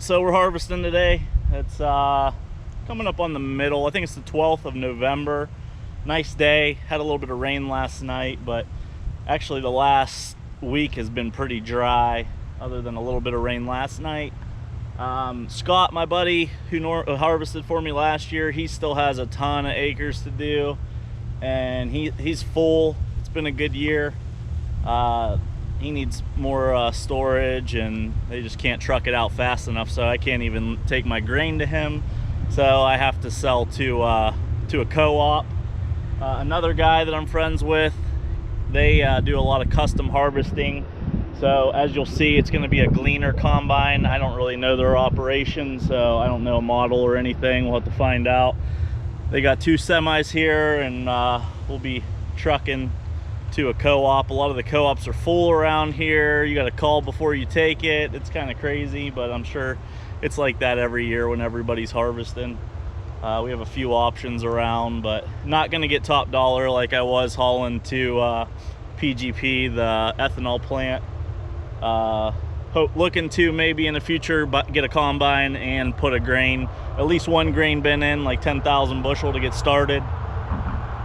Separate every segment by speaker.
Speaker 1: So we're harvesting today. It's coming up on the middle. I think it's the 12th of November. Nice day. Had a little bit of rain last night, but actually the last week has been pretty dry, other than a little bit of rain last night. Scott, my buddy who harvested for me last year, he still has a ton of acres to do, and he's full. It's been a good year. He needs more storage, and they just can't truck it out fast enough, so I can't even take my grain to him. So I have to sell to a co-op. Another guy that I'm friends with, they do a lot of custom harvesting. So as you'll see, it's going to be a gleaner combine. I don't really know their operation, so I don't know a model or anything. We'll have to find out. They got 2 semis here, and we'll be trucking to a co-op. A lot of the co-ops are full around here. You got to call before you take it. It's kind of crazy, but I'm sure it's like that every year when everybody's harvesting. We have a few options around, but not going to get top dollar like I was hauling to PGP, the ethanol plant. Looking to maybe in the future get a combine and put a grain, at least one grain bin in, like 10,000 bushel to get started.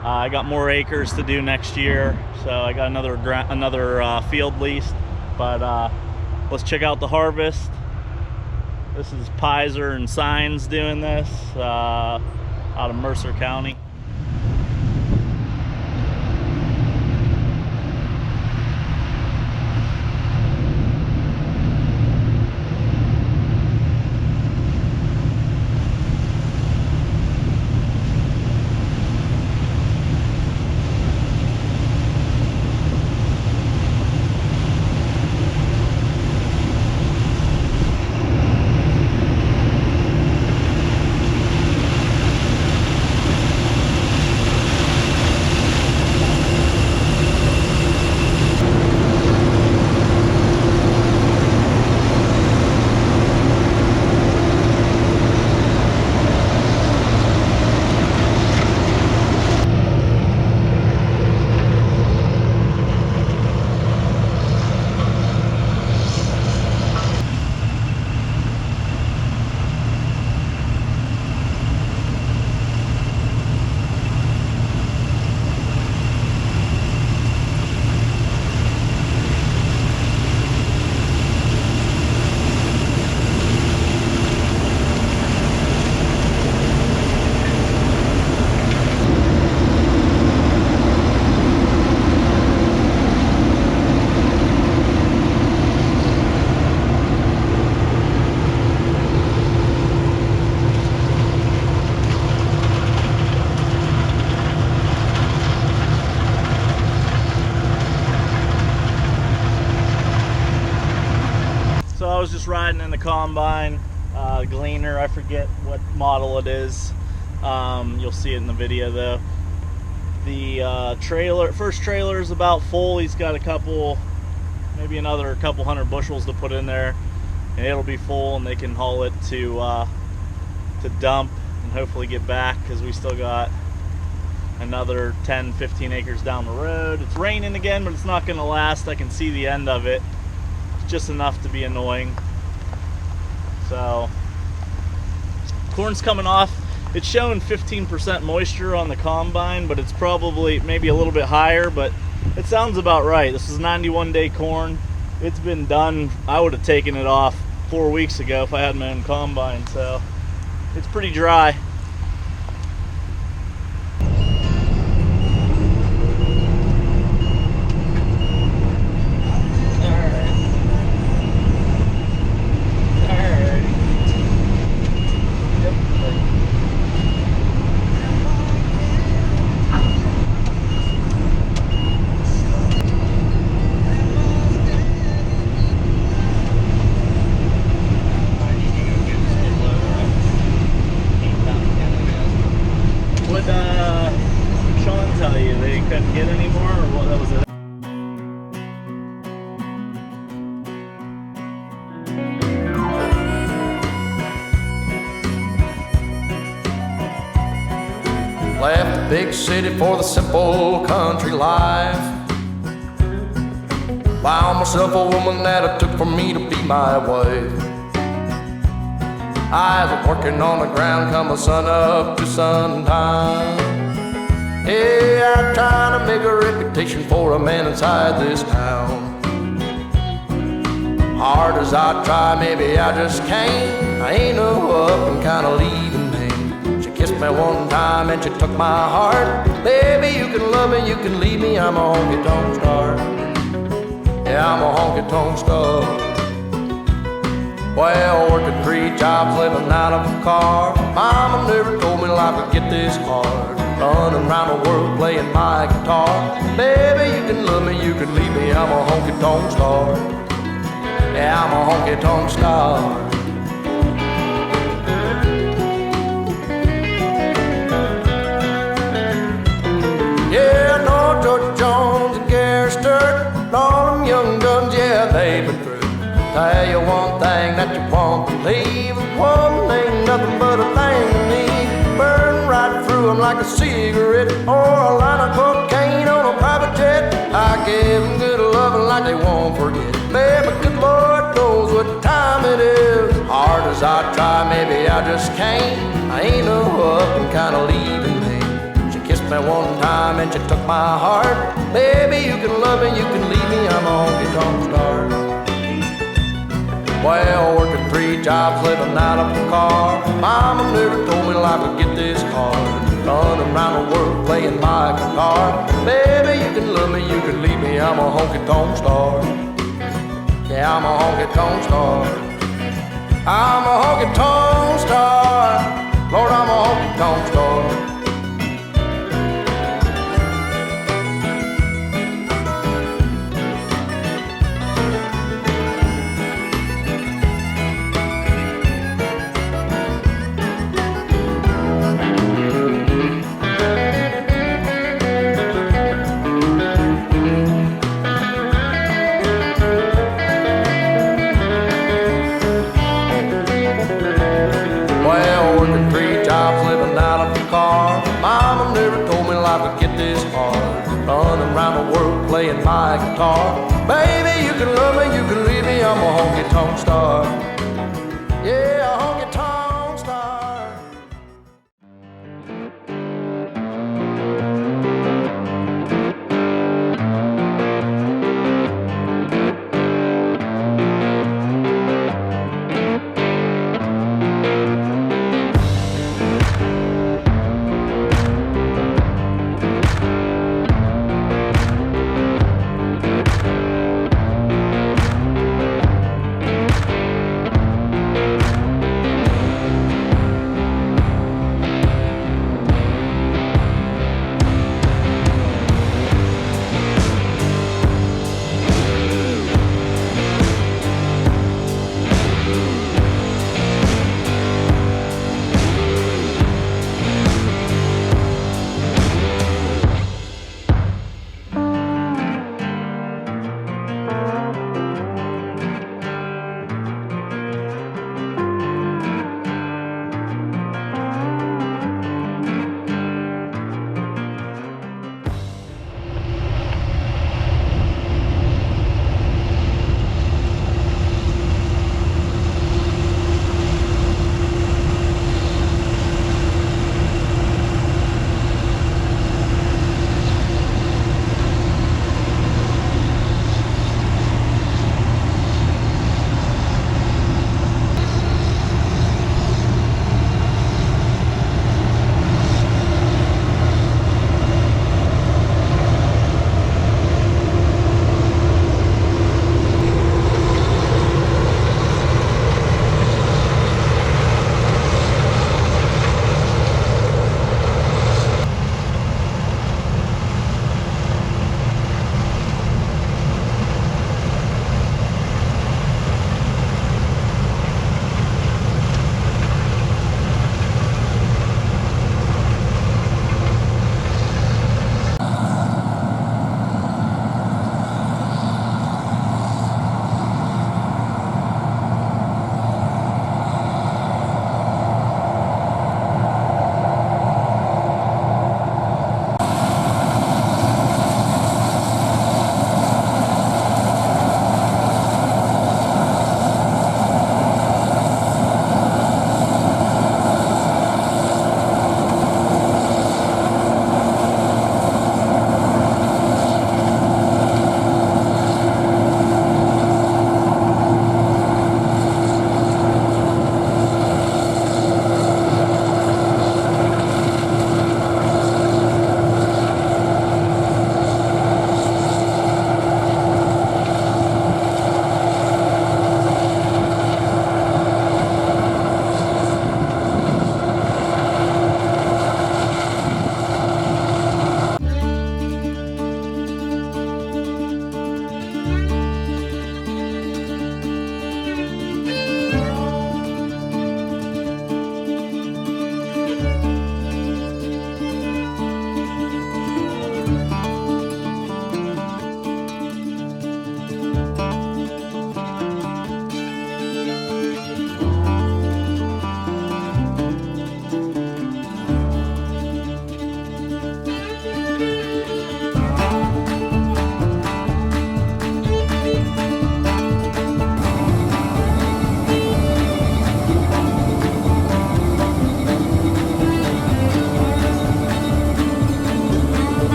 Speaker 1: I got more acres to do next year, so I got another field leased. But let's check out the harvest. This is Pizer and Signs doing this out of Mercer County. So I was just riding in the combine, gleaner. I forget what model it is. You'll see it in the video though. The first trailer is about full. He's got maybe another couple hundred bushels to put in there, and it'll be full, and they can haul it to dump and hopefully get back, because we still got another 10-15 acres down the road. It's raining again, but it's not going to last. I can see the end of it. Just enough to be annoying. So corn's coming off. It's showing 15% moisture on the combine, but it's probably maybe a little bit higher, but it sounds about right. This is 91-day corn. It's been done. I would have taken it off 4 weeks ago if I had my own combine, so it's pretty dry. Couldn't get any more, or what? That was it.
Speaker 2: Left the big city for the simple country life. Found myself a woman that it took for me to be my wife. I was working on the ground come the sun up to sundown. Hey, I'm trying to make a reputation for a man inside this town. Hard as I try, maybe I just can't. I ain't no up and kinda leaving me. She kissed me one time and she took my heart. Baby, you can love me, you can leave me, I'm a honky-tonk star. Yeah, I'm a honky-tonk star. Well, working 3 jobs, living out of a car. Mama never told me life would get this hard. Running around the world playing my guitar. Baby, you can love me, you can leave me, I'm a honky-tonk star. Yeah, I'm a honky-tonk star. Yeah, I know George Jones and Gary Sturt and all them young guns, yeah, they've been through. Tell you one thing that you won't believe. One ain't nothing but a thing to me. Burn right through them like a cigarette or a line of cocaine on a private jet. I give them good loving like they won't forget. Baby, good Lord knows what time it is. Hard as I try, maybe I just can't. I ain't no up and kinda leaving me. She kissed me one time and she took my heart. Baby, you can love me, you can leave me, I'm a honky-tonk star. Well, working 3 jobs, living out of a car. Mama never told me life would get this hard. Running around the world playing my guitar. Baby, you can love me, you can leave me, I'm a honky-tonk star. Yeah, I'm a honky-tonk star. I'm a honky-tonk star. Lord, I'm a honky-tonk star. Mama never told me life would get this hard. Running around the world playing my guitar. Baby, you can love me, you can leave me, I'm a honky-tonk star. Yeah, a honky-tonk star.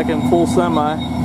Speaker 1: back in full semi.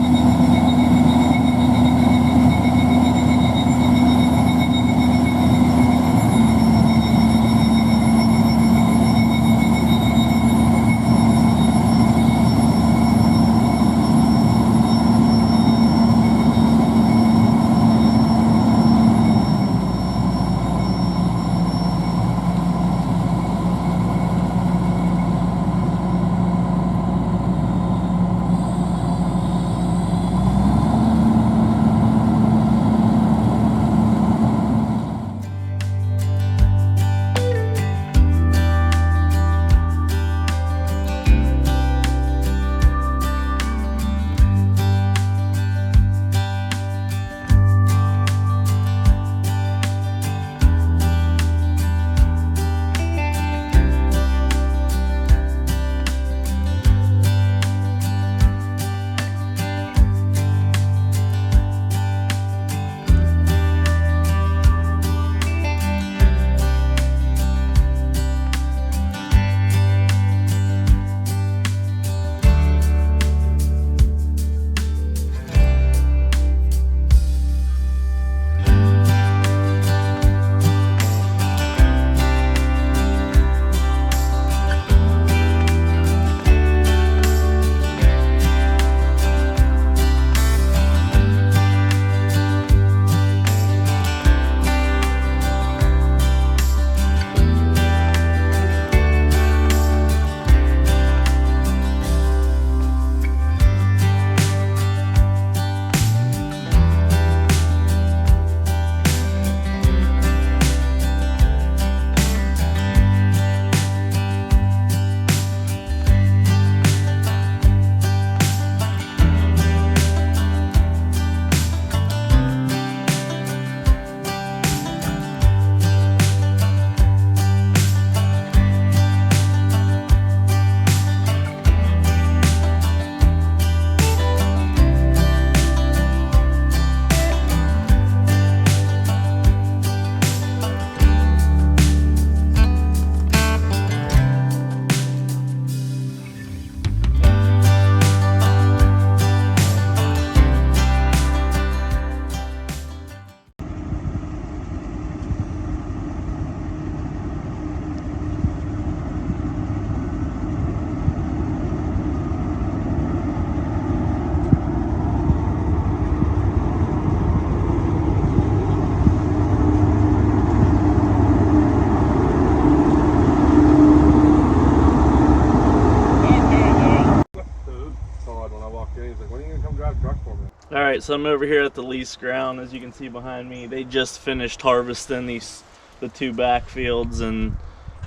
Speaker 1: Alright, so I'm over here at the lease ground. As you can see behind me, they just finished harvesting the two back fields and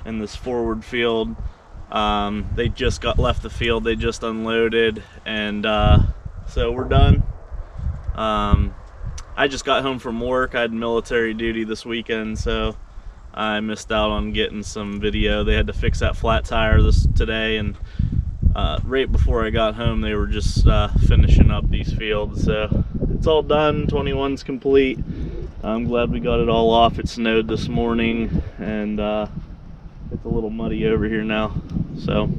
Speaker 1: this forward field. They just left the field, they just unloaded, and so we're done. I just got home from work. I had military duty this weekend, so I missed out on getting some video. They had to fix that flat tire today, and right before I got home they were just finishing up these fields. So it's all done, 21's complete. I'm glad we got it all off. It snowed this morning, and it's a little muddy over here now. So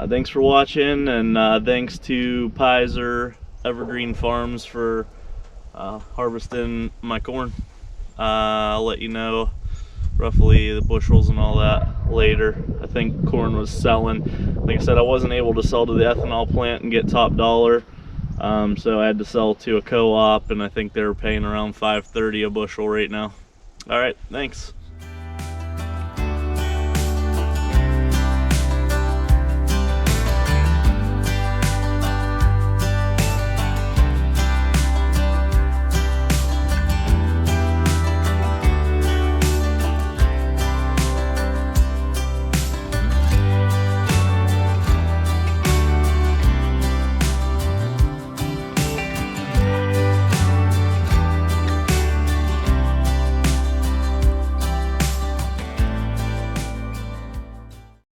Speaker 1: thanks for watching, and thanks to Pizer Evergreen Farms for harvesting my corn. I'll let you know roughly the bushels and all that later. I think corn was selling. Like I said, I wasn't able to sell to the ethanol plant and get top dollar, so I had to sell to a co-op, and I think they were paying around $5.30 a bushel right now. All right, thanks.